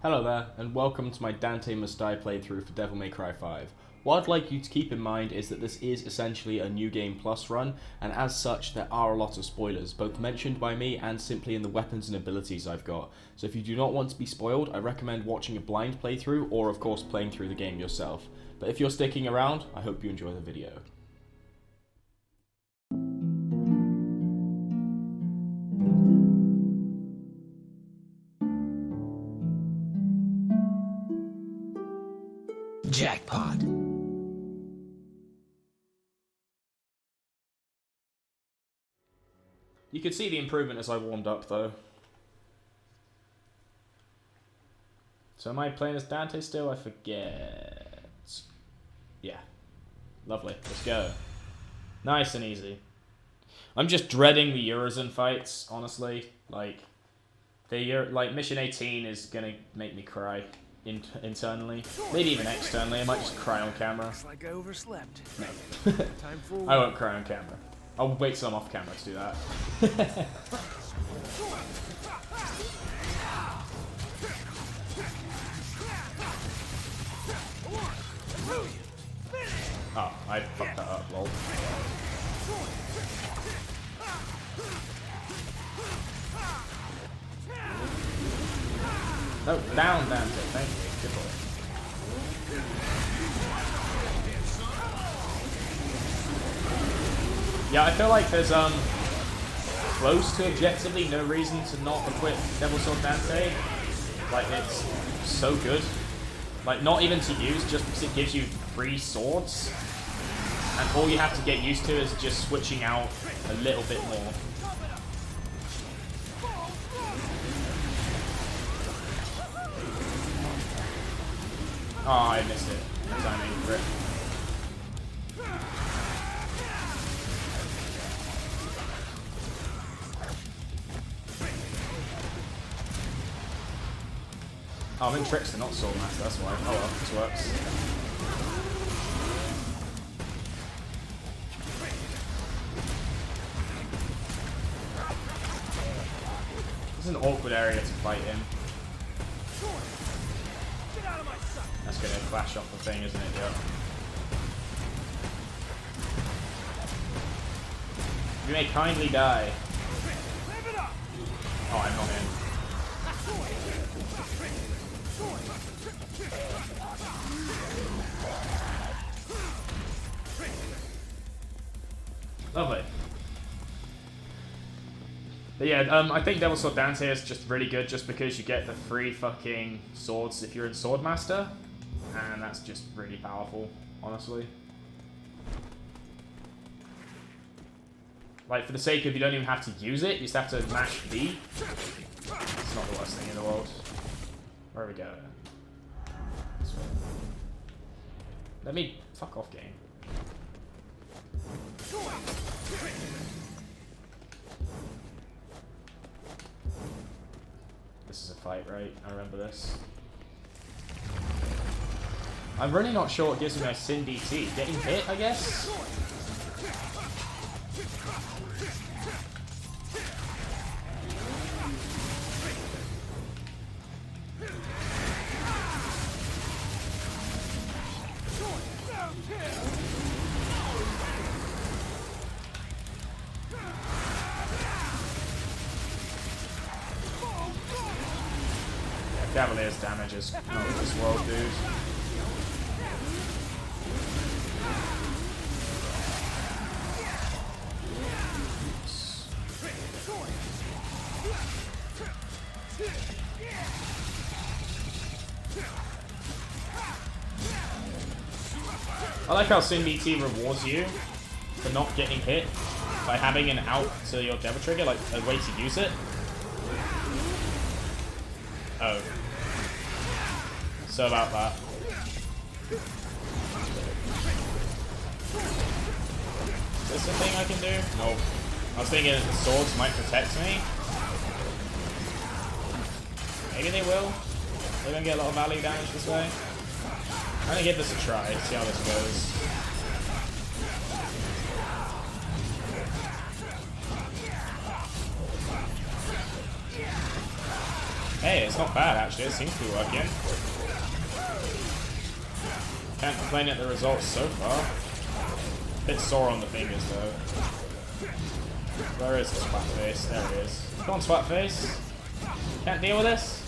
Hello there, and welcome to my Dante Must Die playthrough for Devil May Cry 5. What I'd like you to keep in mind is that this is essentially a New Game Plus run, and as such there are a lot of spoilers, both mentioned by me and simply in the weapons and abilities I've got. So if you do not want to be spoiled, I recommend watching a blind playthrough, or of course playing through the game yourself. But if you're sticking around, I hope you enjoy the video. Jackpot. You could see the improvement as I warmed up though. So am I playing as Dante still? I forget. Yeah. Lovely. Let's go. Nice and easy. I'm just dreading the Urizen fights, honestly. Like Mission 18 is gonna make me cry internally. Maybe even externally. I might just cry on camera. Looks like I overslept. No. Time for I won't cry on camera. I'll wait till I'm off camera to do that. Oh, I fucked that up, lol. No, down, Dante. Thank you. Good boy. Yeah, I feel like there's close to objectively no reason to not equip Devil Sword Dante. Like, it's so good. Like, not even to use, just because it gives you 3 swords. And all you have to get used to is just switching out a little bit more. Oh, I missed it. Timing for it. Oh, I'm in Trickster, not Sword Master, that's why. Oh well, this works. This is an awkward area to fight in. That's gonna flash off the thing, isn't it? Yep. You may kindly die. Oh, I'm not in. Lovely. But yeah, I think Devil Sword Dante is just really good just because you get the 3 fucking swords if you're in Sword Master. And that's just really powerful, honestly. Like, for the sake of you don't even have to use it, you just have to mash B. It's not the worst thing in the world. Where are we going? Let me... Fuck off, game. This is a fight, right? I remember this. I'm really not sure what gives me my Sin DT. Getting hit, I guess? Cavalier's damage is not of this world, dude. I like how Sin DT rewards you for not getting hit by having an out to your Devil Trigger, like a way to use it. Oh. So about that. Is this a thing I can do? Nope. I was thinking that the swords might protect me. Maybe they will. They're gonna get a lot of value damage this way. I'm gonna give this a try, see how this goes. Hey, it's not bad actually, it seems to be working. Can't complain at the results so far. Bit sore on the fingers though. Where is the splat face? There it is. Come on, splat face. Can't deal with this?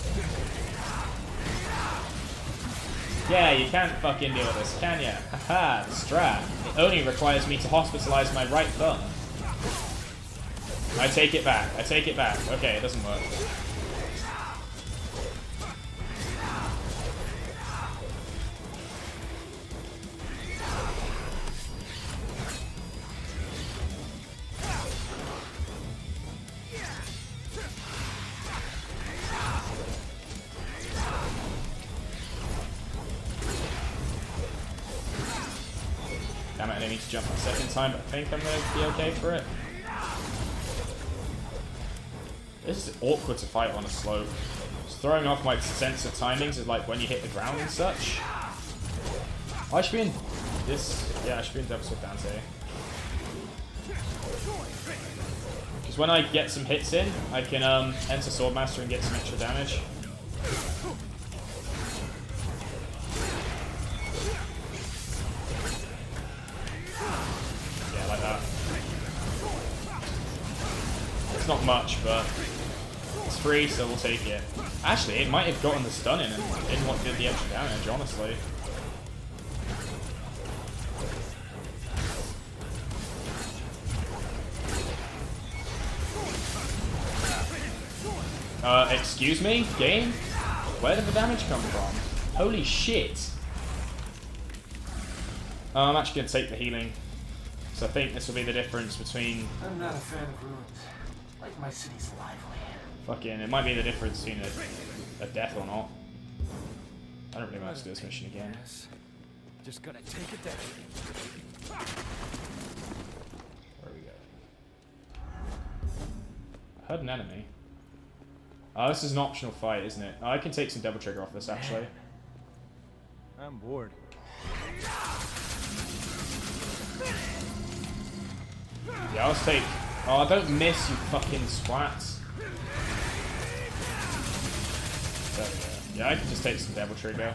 Yeah, you can't fucking deal with this, can ya? Haha, the strat. It only requires me to hospitalize my right thumb. I take it back. I take it back. Okay, it doesn't work. Damn it, I didn't need to jump a second time, but I think I'm going to be okay for it. This is awkward to fight on a slope. Just throwing off my sense of timings is like when you hit the ground and such. I should be in this. Yeah, I should be in Devil's Dante. Because when I get some hits in, I can enter Swordmaster and get some extra damage. Yeah, like that. It's not much, but it's free, so we'll take it. Actually, it might have gotten the stun in and didn't want to do the extra damage, honestly. Excuse me? Game? Where did the damage come from? Holy shit! I'm actually going to take the healing. So I think this will be the difference between... I'm not a fan of ruins. Like my city's lively. Fucking, it might be the difference between a death or not. I don't really want to do this mission again. Just gonna take it down. Where we go? I heard an enemy. Oh, this is an optional fight, isn't it? Oh, I can take some double trigger off this, actually. I'm bored. Yeah, I'll take... Oh, don't miss, you fucking swats. There we go. Yeah, I can just take some double trigger.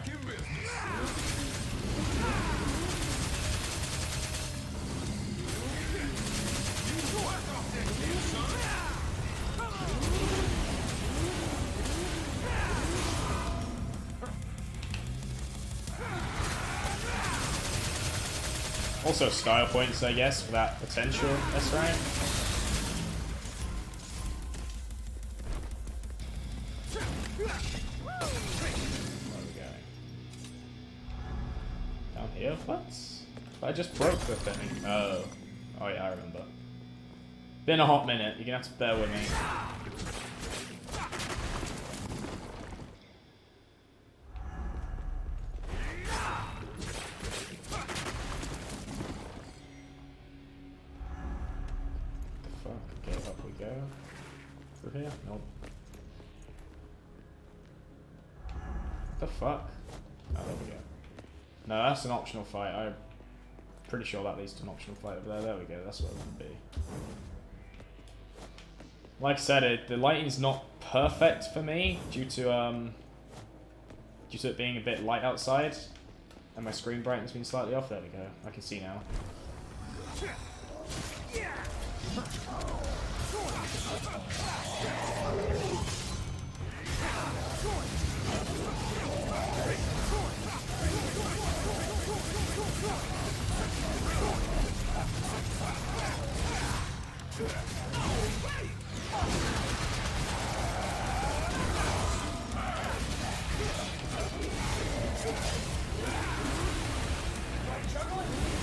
Also style points, I guess, for that potential S rank. Where are we going? Down here? What? I just broke the thing. Oh. Oh yeah, I remember. Been a hot minute, you're gonna have to bear with me. Through here? Nope. What the fuck? Oh, there we go. No, that's an optional fight. I'm pretty sure that leads to an optional fight over there. There we go. That's what it would be. Like I said, the lighting's not perfect for me due to it being a bit light outside, and my screen brightness being slightly off. There we go. I can see now.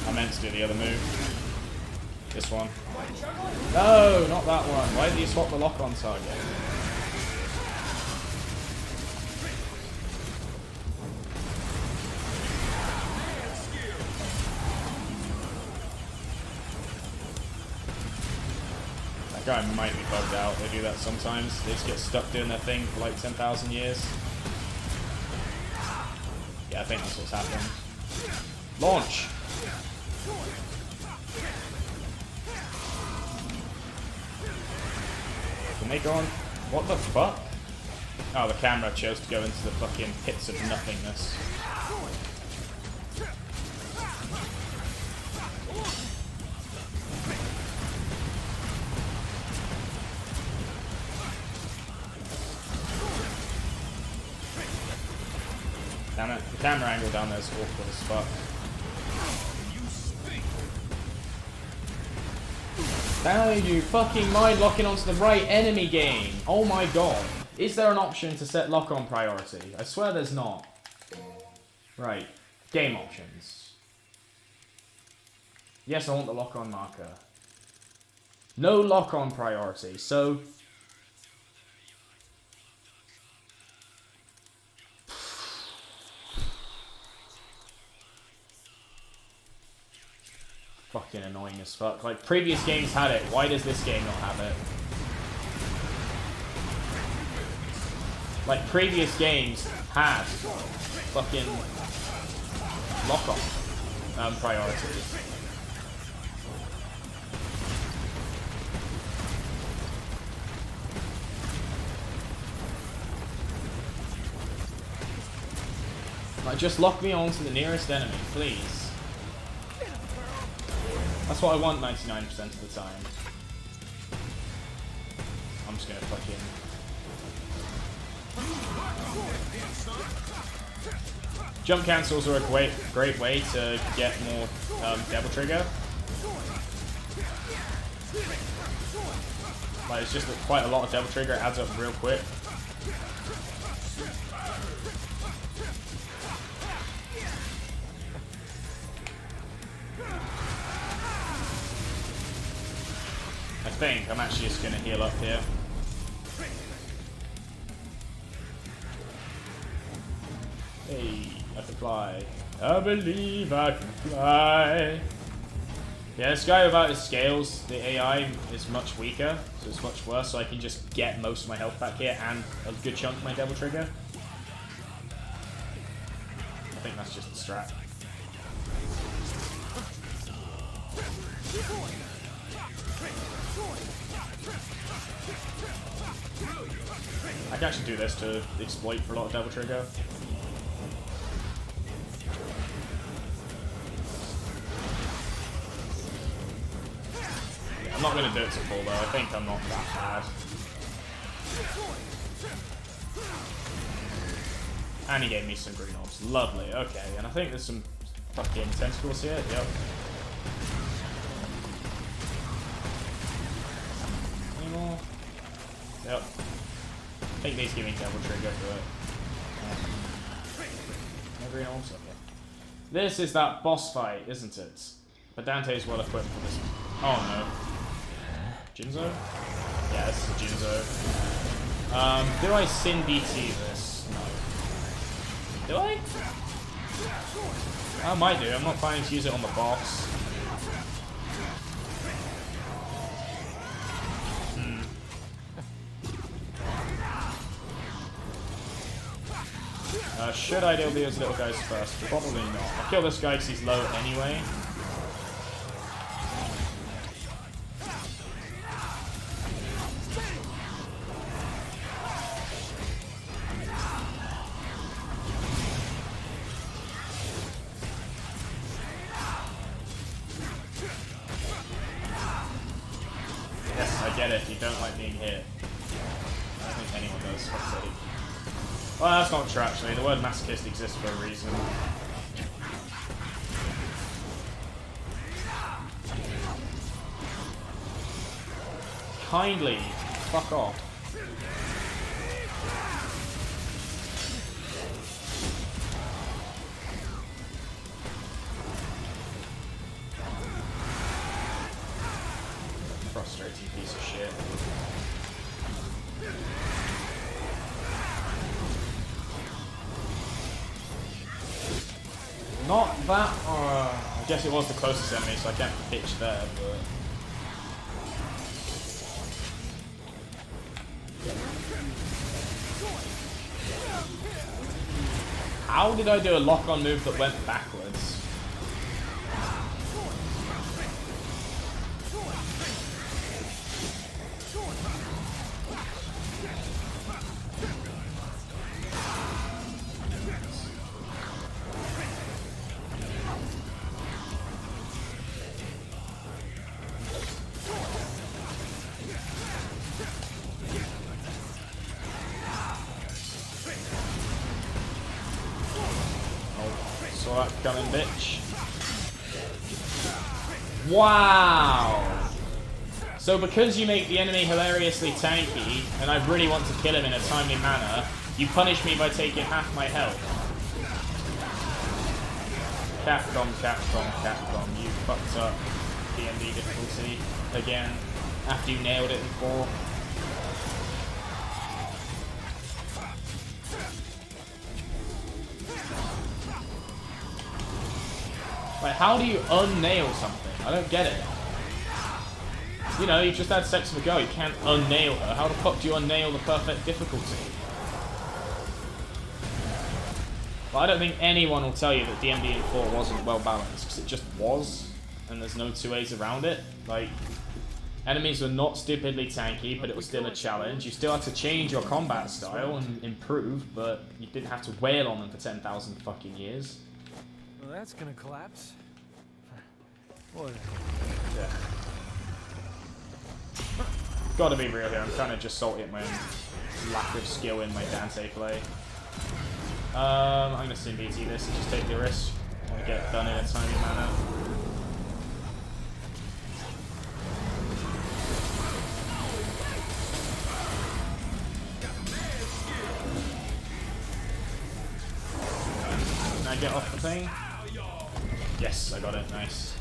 I meant to do the other move. This one. No, not that one. Why did you swap the lock on target? That guy might be bugged out. They do that sometimes. They just get stuck doing their thing for like 10,000 years. Yeah, I think that's what's happened. Launch! Can they go on? What the fuck? Oh, the camera chose to go into the fucking pits of nothingness. Damn it, the camera angle down there is awkward as fuck. How do you fucking mind locking onto the right enemy game? Oh my god. Is there an option to set lock-on priority? I swear there's not. Right. Game options. Yes, I want the lock-on marker. No lock-on priority, so... Fucking annoying as fuck. Like, previous games had it. Why does this game not have it? Like, previous games had fucking lock-on priorities. Like, just lock me on to the nearest enemy, please. That's what I want 99% of the time. I'm just gonna fucking... Jump cancels are a great way to get more Devil Trigger. Like, it's just quite a lot of Devil Trigger, it adds up real quick. I think I'm actually just going to heal up here. Hey, I can fly. I believe I can fly. Yeah, this guy without his scales, the AI is much weaker, so it's much worse, so I can just get most of my health back here and a good chunk of my Devil Trigger. I think that's just the strat. I can actually do this to exploit for a lot of Devil Trigger. Yeah, I'm not going to do it to full though, I think I'm not that bad. And he gave me some green orbs. Lovely, okay. And I think there's some fucking tentacles here, yep. Any more? Yep. I think these give me Devil Trigger for it. No green orbs? Okay. This is that boss fight, isn't it? But Dante is well equipped for this. Oh no. Jinzo? Yeah, this is a Jinzo. Do I Sin BT this? No. Do I? I might do. I'm not planning to use it on the boss. Should I deal these little guys first? Probably not. I'll kill this guy because he's low anyway. Yes, I get it. You don't like being hit. I don't think anyone does. Fuck's sake. Well, that's not true actually. The word masochist exists for a reason. Kindly, fuck off. Frustrating piece of shit. Not that. I guess it was the closest enemy, so I can't pitch there, but. How did I do a lock-on move that went backwards? Saw that coming, bitch. Wow! So because you make the enemy hilariously tanky, and I really want to kill him in a timely manner, you punish me by taking half my health. Capcom, Capcom, Capcom, you fucked up DMD difficulty again, after you nailed it in 4. Like, how do you unnail something? I don't get it. You know, you just had sex with a girl, you can't unnail her. How the fuck do you unnail the perfect difficulty? But I don't think anyone will tell you that DMD in 4 wasn't well balanced, because it just was, and there's no two ways around it. Like, enemies were not stupidly tanky, but it was still a challenge. You still had to change your combat style and improve, but you didn't have to wail on them for 10,000 fucking years. Well, that's gonna collapse. What? Yeah. Gotta be real here, I'm kind of just salty at my own lack of skill in my Dante play. I'm gonna Sin BT this and just take the risk. I want to get it done in a timely manner. Can I get off the thing? Yes, I got it, nice.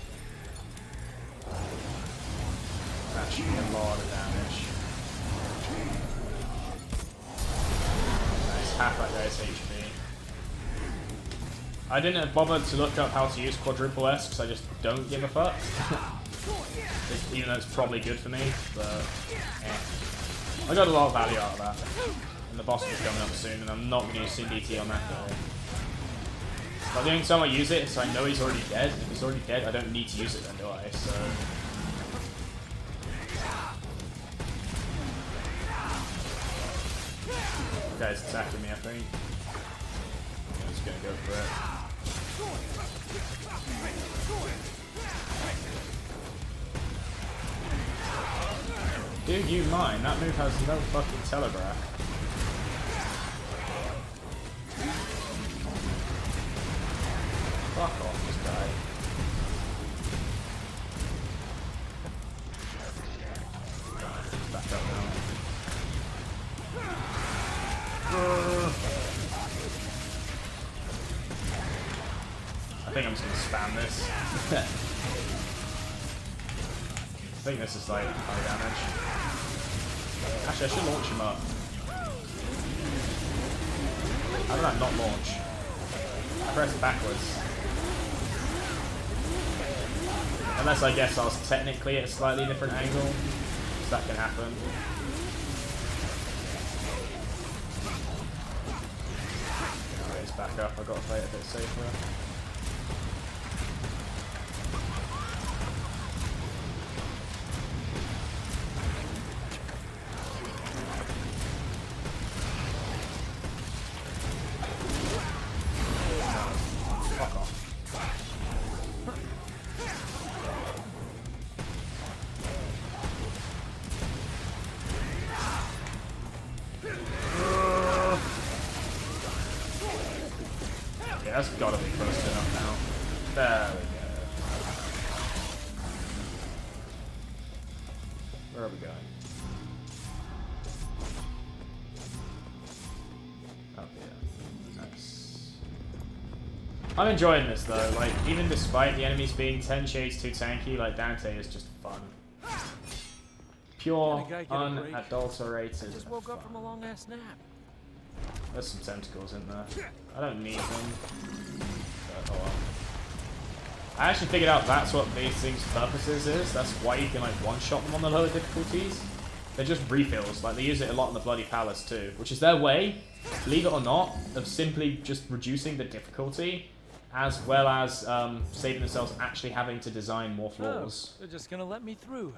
That should be a lot of damage. Nice, half that guy's HP. I didn't bother to look up how to use quadruple S because I just don't give a fuck. Even though it's probably good for me, but I got a lot of value out of that. And the boss is coming up soon, and I'm not going to use Sin DT on that guy. But the only time I use it is so I know he's already dead. If he's already dead, I don't need to use it then, do I? So. The guy's attacking me, I think. I'm just gonna go for it. Do you mind? That move has no fucking telegraph. Fuck off, this guy. Back up now. I think I'm just gonna spam this. I think this is like high damage. Actually, I should launch him up. How did that not launch? I pressed backwards. Unless I guess I was technically at a slightly different angle. So that can happen. Alright, it's back up. I've got to play it a bit safer. That's gotta be close enough now. There we go. Where are we going? Up here. Nice. I'm enjoying this though, like, even despite the enemies being 10 shades too tanky, like Dante is just fun. Pure, unadulterated. I just woke up from a long ass nap. There's some tentacles in there. I don't need them. But, oh well. I actually figured out that's what these things' purposes is. That's why you can like one-shot them on the lower difficulties. They're just refills. Like they use it a lot in the Bloody Palace too, which is their way, believe it or not, of simply just reducing the difficulty, as well as saving themselves actually having to design more floors. Oh, they're just gonna let me through.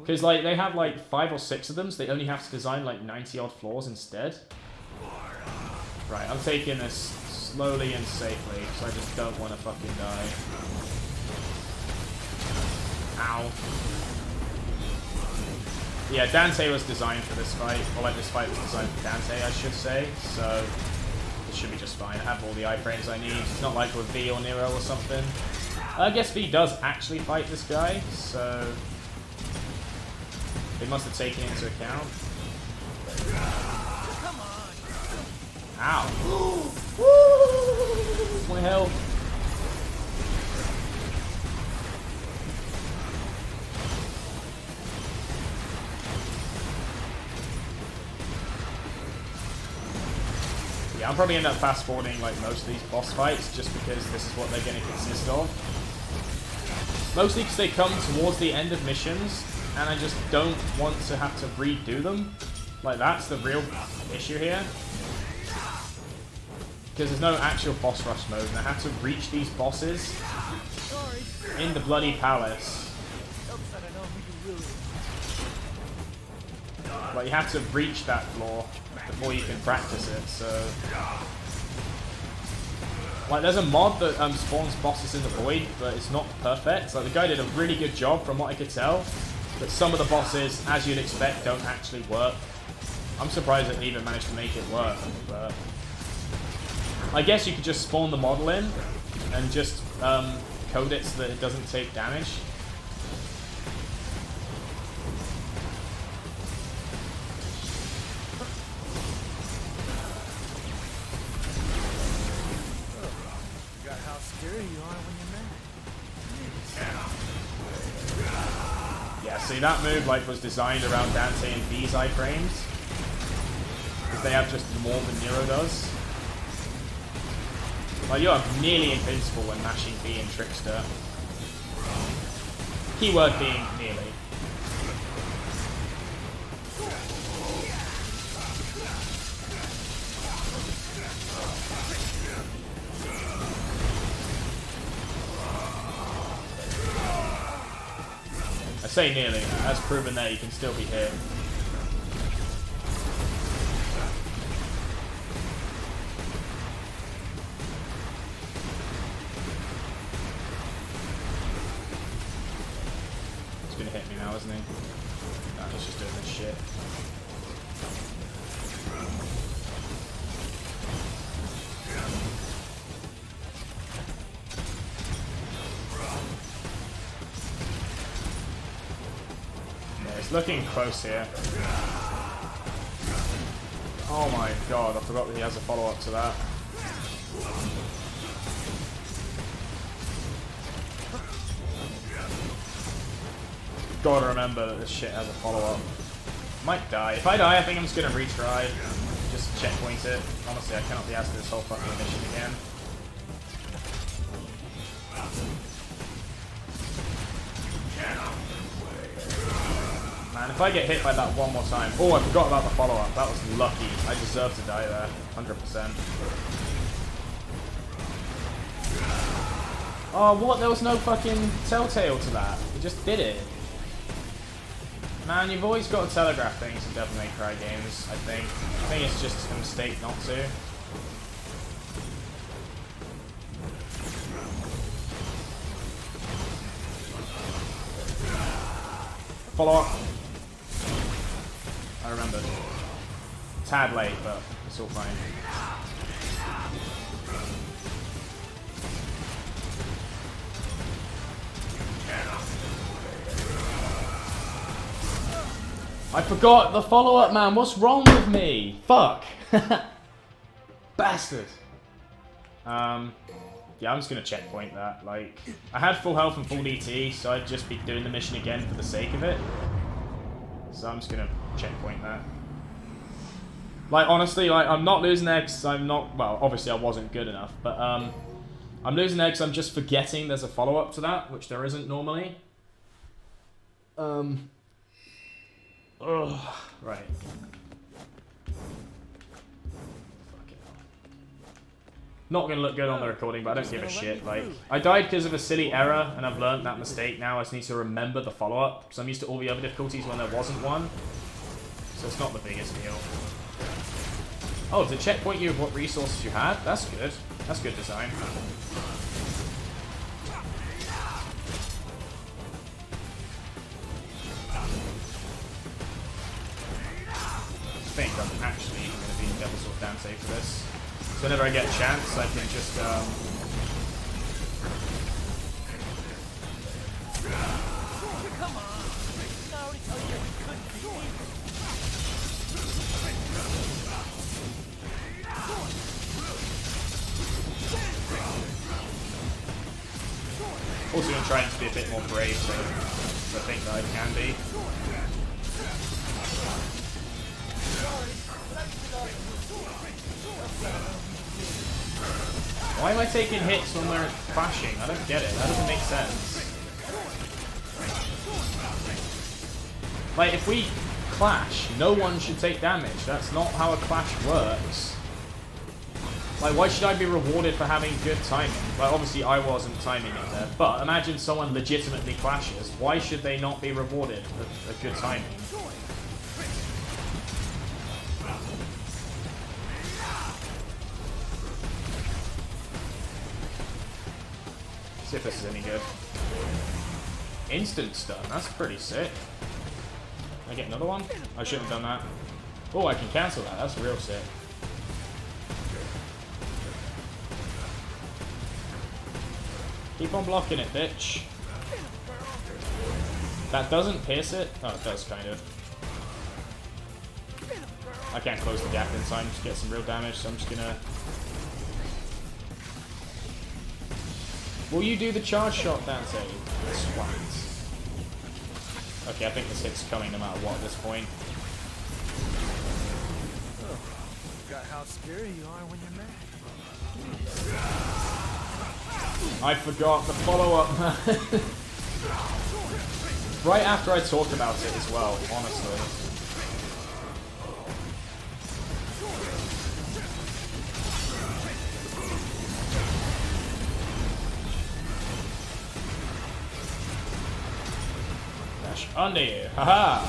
Because like they have like 5 or 6 of them, so they only have to design like 90 odd floors instead. Right, I'm taking this slowly and safely, because I just don't want to fucking die. Ow. Yeah, Dante was designed for this fight, or like this fight was designed for Dante, I should say, so it should be just fine. I have all the iframes I need. It's not like with V or Nero or something. I guess V does actually fight this guy, so they must have taken it into account. Ow. Woo! My health. Yeah, I'm probably end up fast forwarding like most of these boss fights just because this is what they're going to consist of. Mostly because they come towards the end of missions and I just don't want to have to redo them. Like, that's the real issue here. Because there's no actual boss rush mode and I have to reach these bosses in the bloody palace. Like, you have to reach that floor before you can practice it, so... Like, there's a mod that spawns bosses in the void, but it's not perfect. Like, the guy did a really good job from what I could tell, but some of the bosses, as you'd expect, don't actually work. I'm surprised that they even managed to make it work, but... I guess you could just spawn the model in, and just code it so that it doesn't take damage. Yeah, see, that move like was designed around Dante and V's iframes, because they have just more than Nero does. Like, you are nearly invincible when mashing V and Trickster. Keyword being nearly. I say nearly, as proven there, you can still be hit. He's gonna hit me now, isn't he? No, he's just doing this shit. It's looking close here. Oh my god, I forgot that he has a follow-up to that. Gotta remember that this shit has a follow-up. Might die. If I die, I think I'm just gonna retry. Just checkpoint it. Honestly, I cannot be asked to this whole fucking mission again. Man, if I get hit by that one more time... Oh, I forgot about the follow-up. That was lucky. I deserve to die there. 100%. Oh, what? There was no fucking telltale to that. It just did it. Man, you've always got to telegraph things in Devil May Cry games, I think. I think it's just a mistake not to. Follow-up. I remembered. Tad late, but it's all fine. I forgot the follow-up, man. What's wrong with me? Fuck. Bastard. Yeah, I'm just gonna checkpoint that. Like, I had full health and full DT, so I'd just be doing the mission again for the sake of it. So I'm just gonna checkpoint that. Like, honestly, like, I'm not losing there because I'm not... Well, obviously I wasn't good enough, but I'm losing there because I'm just forgetting there's a follow-up to that, which there isn't normally. Ugh. Right. Not gonna look good on the recording, but I don't give a shit. Like, I died because of a silly error, and I've learned that mistake now. I just need to remember the follow-up. So I'm used to all the other difficulties when there wasn't one. So it's not the biggest deal. Oh, does it checkpoint you with what resources you had? That's good. That's good design. I think I'm actually going to be Devil's Sword Dante for this. So whenever I get a chance, I can just Come on! I already told you we couldn't beat me. also going to try to be a bit more brave than I think that I can be. Why am I taking hits when we're crashing? I don't get it. That doesn't make sense. Like, if we clash, no one should take damage. That's not how a clash works. Like, why should I be rewarded for having good timing? Like, obviously I wasn't timing it there, but imagine someone legitimately clashes. Why should they not be rewarded for good timing? See if this is any good. Instant stun, that's pretty sick. Can I get another one? I shouldn't have done that. Oh, I can cancel that, that's real sick. Keep on blocking it, bitch. That doesn't pierce it? Oh, it does, kind of. I can't close the gap in time to get some real damage, so I'm just gonna... Will you do the charge shot, Dante? Swat. Okay, I think this hit's coming no matter what at this point. Oh, forgot how scary you are when you're mad. I forgot the follow-up. Right after I talked about it as well, honestly. Dash under you, haha!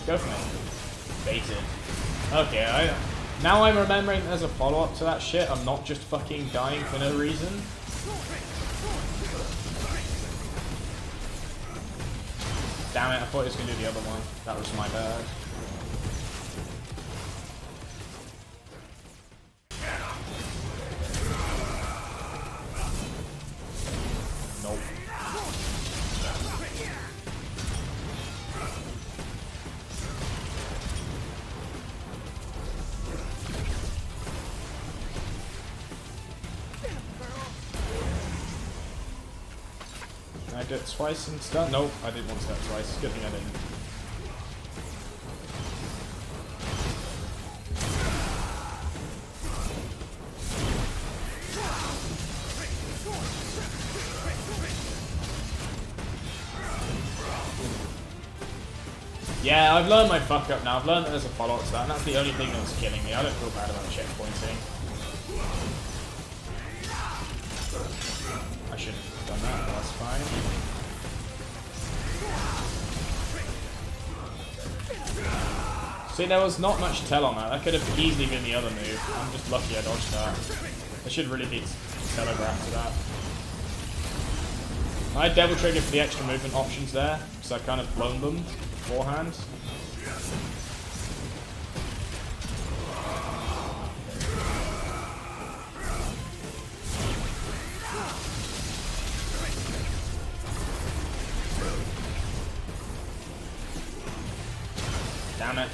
Go for me. Baited. Okay, now I'm remembering there's a follow-up to that shit. I'm not just fucking dying for no reason. Damn it, I thought it was going to do the other one. That was my bad. Nope. I did it twice and stun. Nope, I didn't want to do that twice. Good thing I didn't. Yeah, I've learned my fuck up now. I've learned that there's a follow-up to that, and that's the only thing that's killing me. I don't feel bad about checkpointing. I shouldn't have done that, but that's fine. See, there was not much tell on that. That could have easily been the other move. I'm just lucky I dodged that. There should really be telegraph to that. I double triggered for the extra movement options there, because I kind of blown them beforehand. Damn it.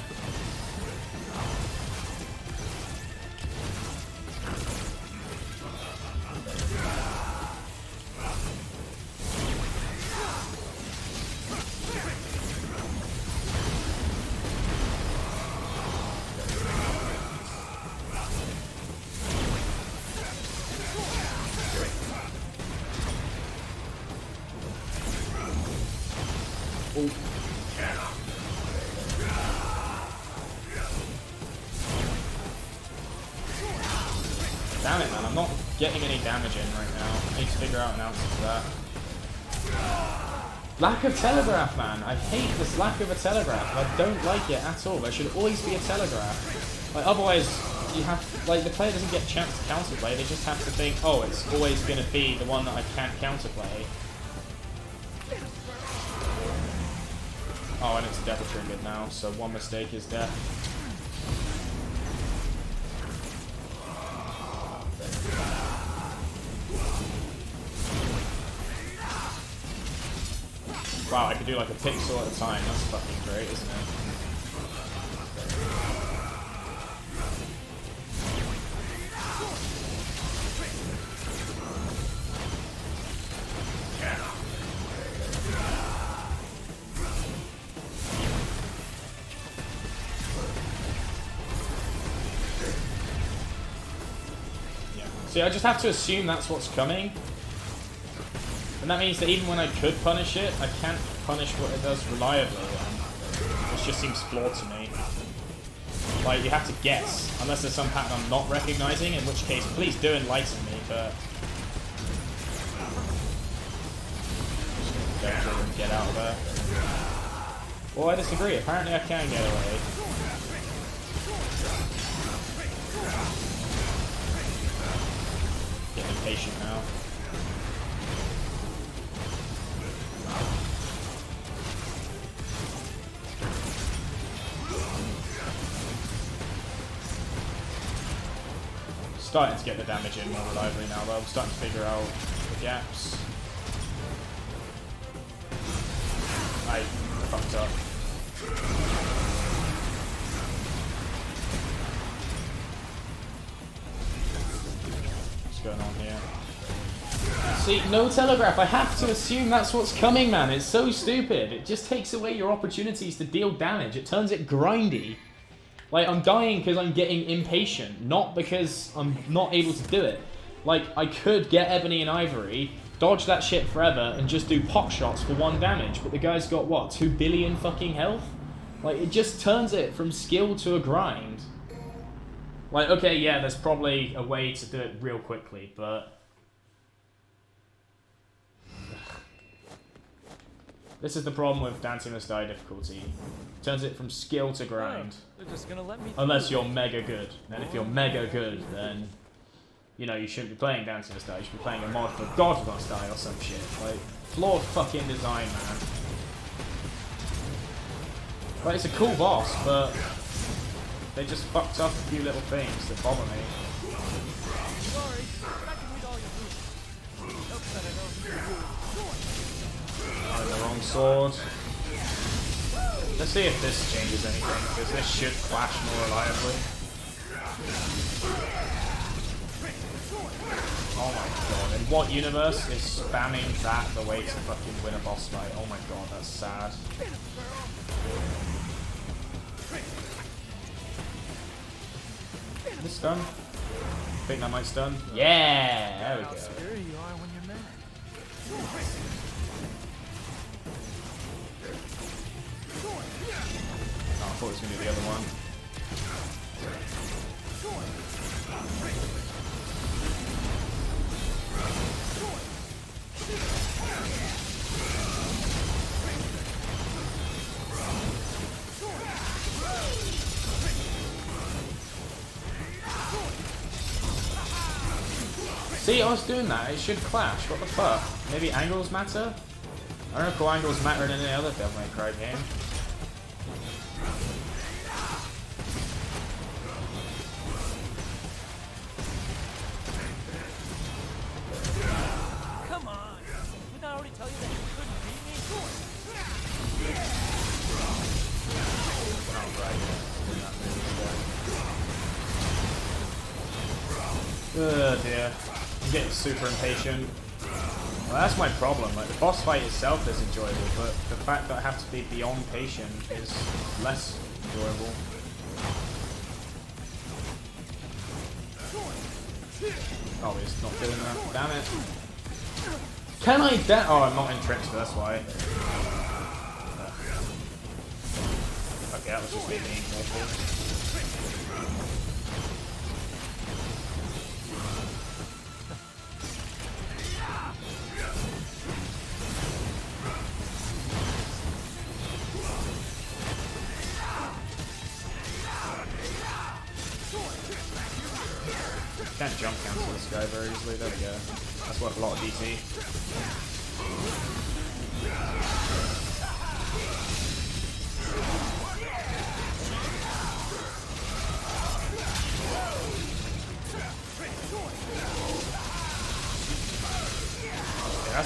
Damn it, man, I'm not getting any damage in right now. I need to figure out an answer to that. Lack of telegraph, man. I hate this lack of a telegraph. I don't like it at all. There should always be a telegraph. Like, otherwise, you have, like, the player doesn't get a chance to counterplay. They just have to think, oh, it's always going to be the one that I can't counterplay. Oh, and it's double triggered now, so one mistake is death. Wow, I could do like a pixel at a time. That's fucking great, isn't it? Yeah. See, I just have to assume that's what's coming. And that means that even when I could punish it, I can't punish what it does reliably, which just seems flawed to me. Like, you have to guess, unless there's some pattern I'm not recognizing, in which case, please do enlighten me, but... I'm just gonna get out of there. Well, I disagree. Apparently I can get away. Getting impatient now. Starting to get the damage in more reliably now, though. I'm starting to figure out the gaps. I fucked up. What's going on here? See, no telegraph. I have to assume that's what's coming, man. It's so stupid. It just takes away your opportunities to deal damage. It turns it grindy. Like, I'm dying because I'm getting impatient, not because I'm not able to do it. Like, I could get Ebony and Ivory, dodge that shit forever, and just do pot shots for 1 damage, but the guy's got, what, 2 billion fucking health? Like, it just turns it from skill to a grind. Like, okay, yeah, there's probably a way to do it real quickly, but... This is the problem with Dancing Must Die difficulty. Turns it from skill to grind. They're just gonna let me Unless you're mega good. And if you're mega good, then... You know, you shouldn't be playing Dancing Must Die. You should be playing a mod for God Must Die or some shit. Like, flawed fucking design, man. Like, it's a cool boss, but... They just fucked up a few little things that bother me. Sorry, I can read all your moves. Nope, that I know Oh, the wrong sword. Let's see if this changes anything, because this should clash more reliably. Oh my god, in what universe is spamming that the way to fucking win a boss fight? Oh my god, that's sad. Is this stun? I think that might stun. Yeah, there we go. There you are when you're mad. Oh, I thought it was going to be the other one. See, I was doing that. It should clash. What the fuck? Maybe angles matter? I don't know if angles matter in any other Devil May Cry game. Come on! Didn't I already tell you that you couldn't beat me? Oh, right. Oh dear. I'm getting super impatient. Well, that's my problem. Like, the boss fight itself is enjoyable, but the fact that I have to be beyond patient is less enjoyable. Oh, he's not doing that. Damn it. Can I Oh, I'm not in Trickster, that's why. Okay, that was just me being awful. Can't jump cancel this guy very easily. There we go. That's worth a lot of DT.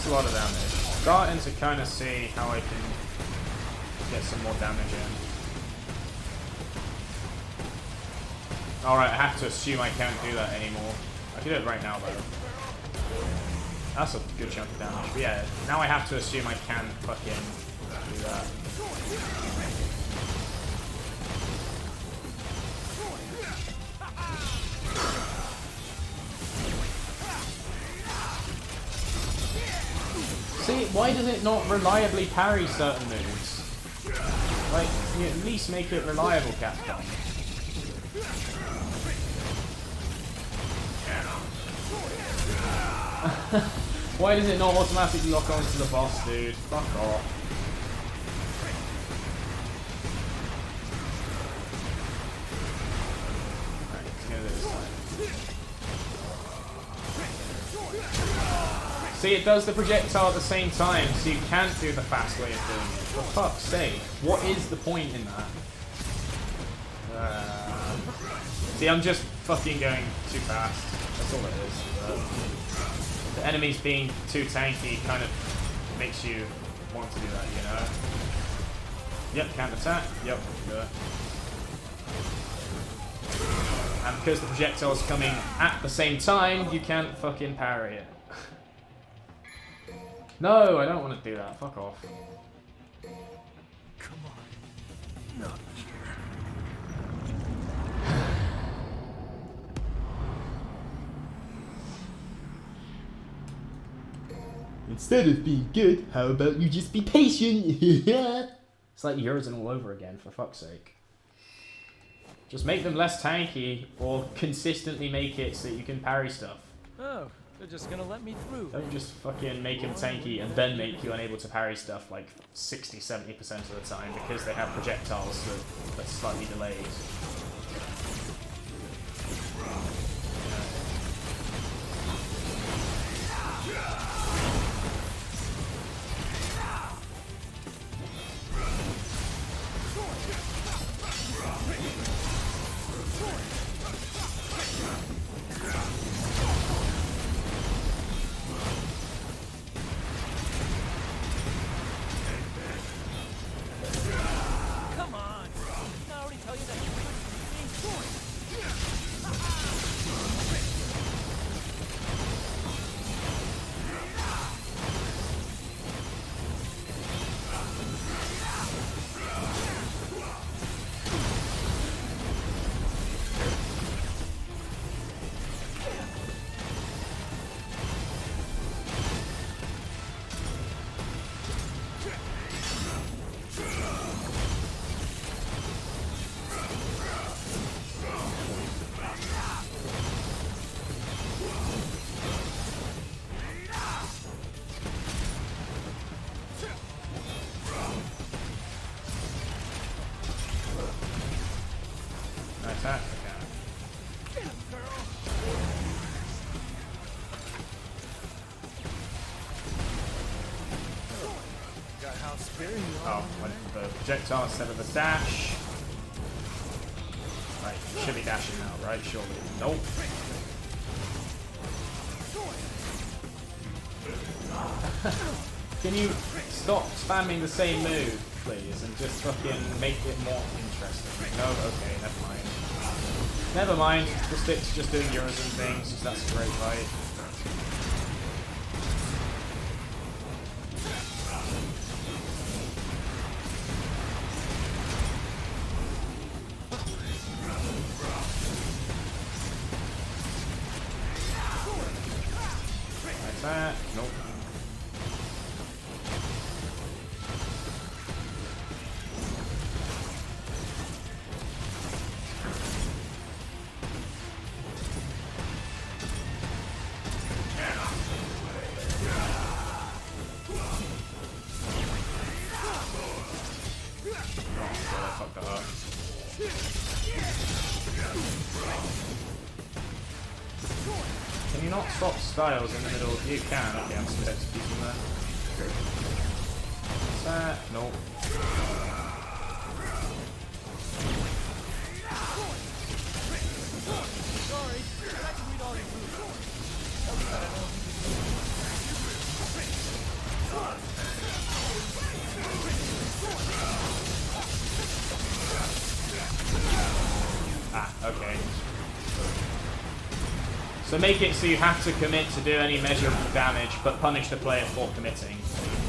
That's a lot of damage. Starting to kind of see how I can get some more damage in. Alright, I have to assume I can't do that anymore. I can do it right now though. That's a good chunk of damage. But yeah, now I have to assume I can fucking do that. See, why does it not reliably parry certain moves? Like, you at least make it reliable, Capcom. Why does it not automatically lock onto the boss, dude? Fuck off. Right, let's go this side. See, it does the projectile at the same time, so you can't do the fast way of doing it. For fuck's sake, what is the point in that? See, I'm just fucking going too fast. That's all it is. The enemies being too tanky kind of makes you want to do that, you know? Yep, counter attack. Yep, do it. And because the projectile's coming at the same time, you can't fucking parry it. No, I don't want to do that. Fuck off. Come on. Not here. Instead of being good, how about you just be patient? It's like Urizen all over again, for fuck's sake. Just make them less tanky, or consistently make it so that you can parry stuff. Oh, they're just gonna let me through. Don't just fucking make him tanky and then make you unable to parry stuff like 60-70% of the time because they have projectiles that are slightly delayed. Come on. Didn't I already tell you that you couldn't Attack. got how sparing you are. Oh, went for the projectile instead of the dash. Right, should be dashing now, right? Surely. Nope. Can you stop spamming the same move, please, and just fucking make it more interesting? No? Okay, never mind. Never mind, the stick's just doing Urizen things, so that's a great fight. Like that. Nope. Fuck that up. Can you not swap styles in the middle? You can. Okay, I'm still executing that. What's that? Nope. Sorry, but I can read all your moves. That was bad. So make it so you have to commit to do any measurable damage, but punish the player for committing.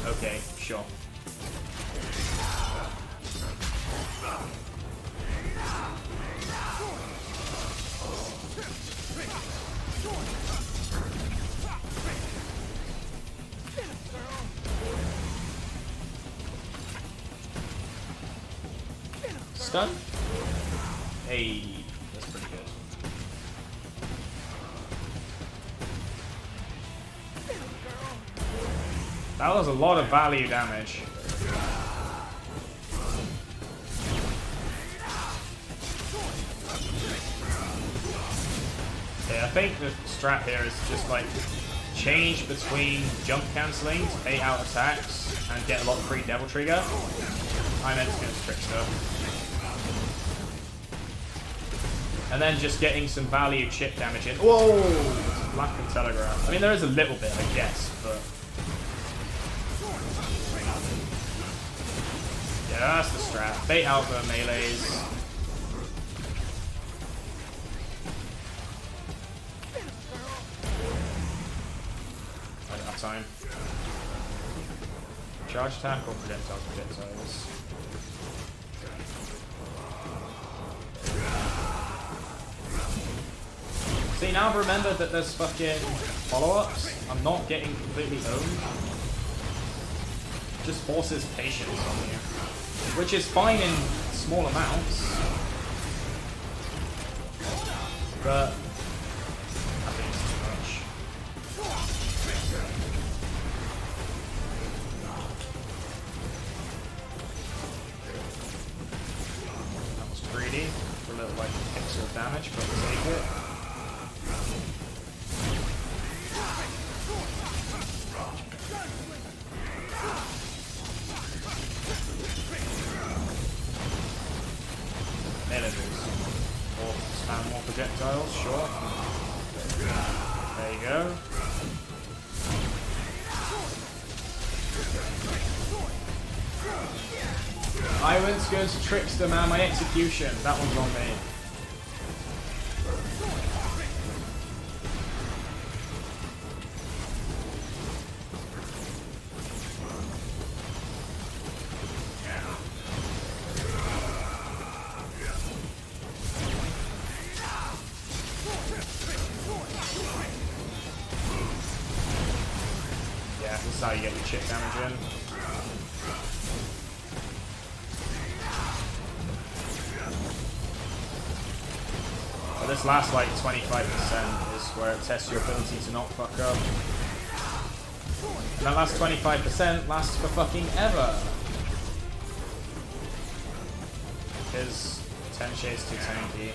Okay, sure. Stun? Hey, that's pretty good. That was a lot of value damage. Yeah, I think the strat here is just like change between jump cancelling to bait out attacks and get a lot of free Devil Trigger. I meant to go Trickster. And then just getting some value chip damage in. Whoa! Black and Telegraph. I mean, there is a little bit, I guess, but... yeah, that's the strat. Bait out the melees. I don't have time. Charge attack or projectiles? See, now I've remembered that there's fucking follow-ups. I'm not getting completely owned. Just forces patience on you. Which is fine in small amounts. But I think it's too much. That was greedy. For a little like pixel damage, but we'll take it. Or spam more projectiles, sure. There you go. I went to go to Trickster, man, my execution. That one's on me. This is how you get your chip damage in. But this last like 25% is where it tests your ability to not fuck up. And that last 25% lasts for fucking ever. Because 10 shades too tanky.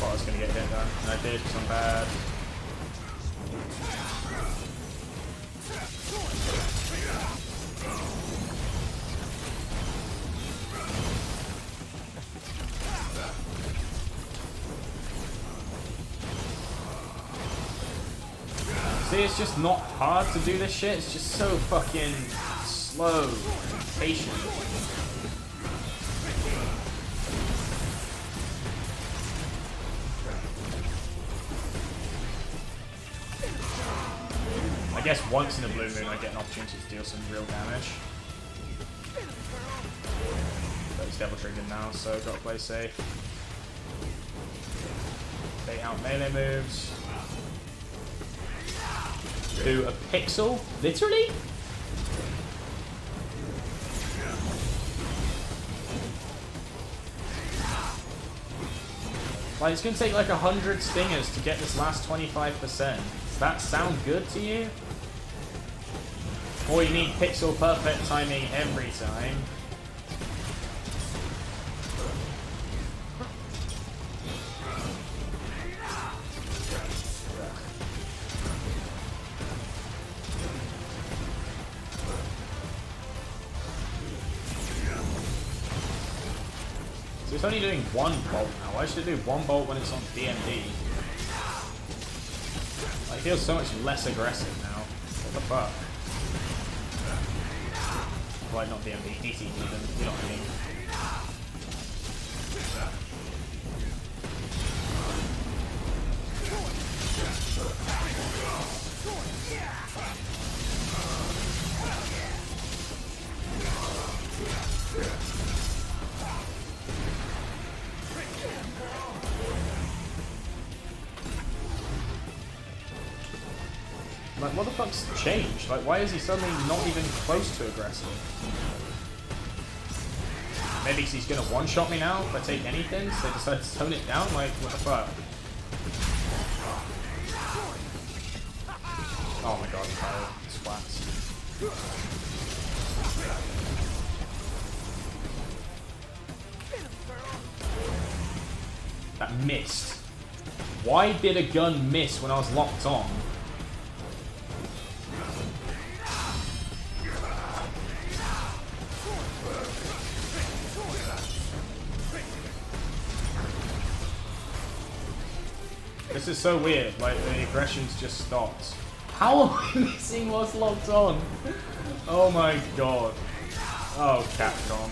I was gonna get hit though, and I did because I'm bad. See, it's just not hard to do this shit, it's just so fucking slow, patient. I guess once in a blue moon I get an opportunity to deal some real damage. But he's Devil Triggered now, so gotta play safe. Bait out melee moves. Do a pixel? Literally? Like, it's gonna take like 100 stingers to get this last 25%. Does that sound good to you? Or you need pixel perfect timing every time. So it's only doing one bolt now. Why should it do one bolt when it's on DMD? Like, it feels so much less aggressive now. What the fuck? Like, not DMD, DC even, you know what I mean. Like, what the fuck's changed? Like, why is he suddenly not even close to aggressive? Maybe because he's gonna one-shot me now if I take anything, so they decide to tone it down? Like, what the fuck? Oh my god, Kyle. Splats. That missed. Why did a gun miss when I was locked on? This is so weird, like the aggression's just stopped. How am I missing what's locked on? Oh my god. Oh, Capcom.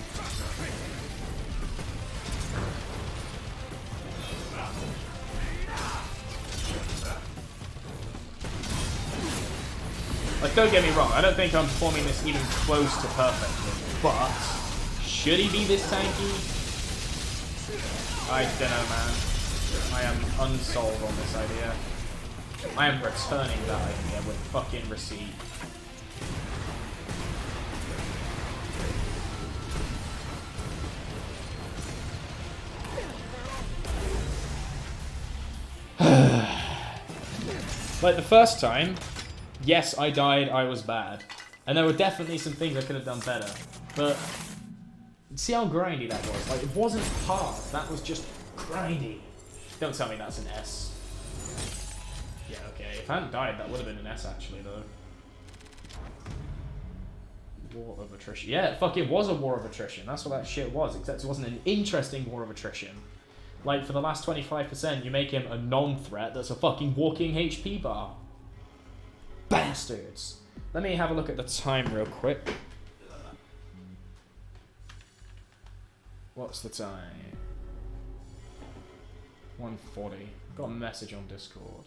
Like, don't get me wrong, I don't think I'm performing this even close to perfectly, but should he be this tanky? I don't know, man. I am unsold on this idea. I am returning that idea with fucking receipt. Like the first time, yes, I died, I was bad. And there were definitely some things I could have done better. But see how grindy that was? Like, it wasn't hard, that was just grindy. Don't tell me that's an S. Yeah, okay. If I hadn't died, that would have been an S, actually, though. War of attrition. Yeah, fuck, it was a war of attrition. That's what that shit was, except it wasn't an interesting war of attrition. Like, for the last 25%, you make him a non-threat that's a fucking walking HP bar. Bastards! Let me have a look at the time real quick. What's the time? 1:40. Got a message on Discord.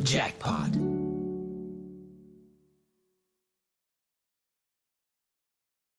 Jackpot.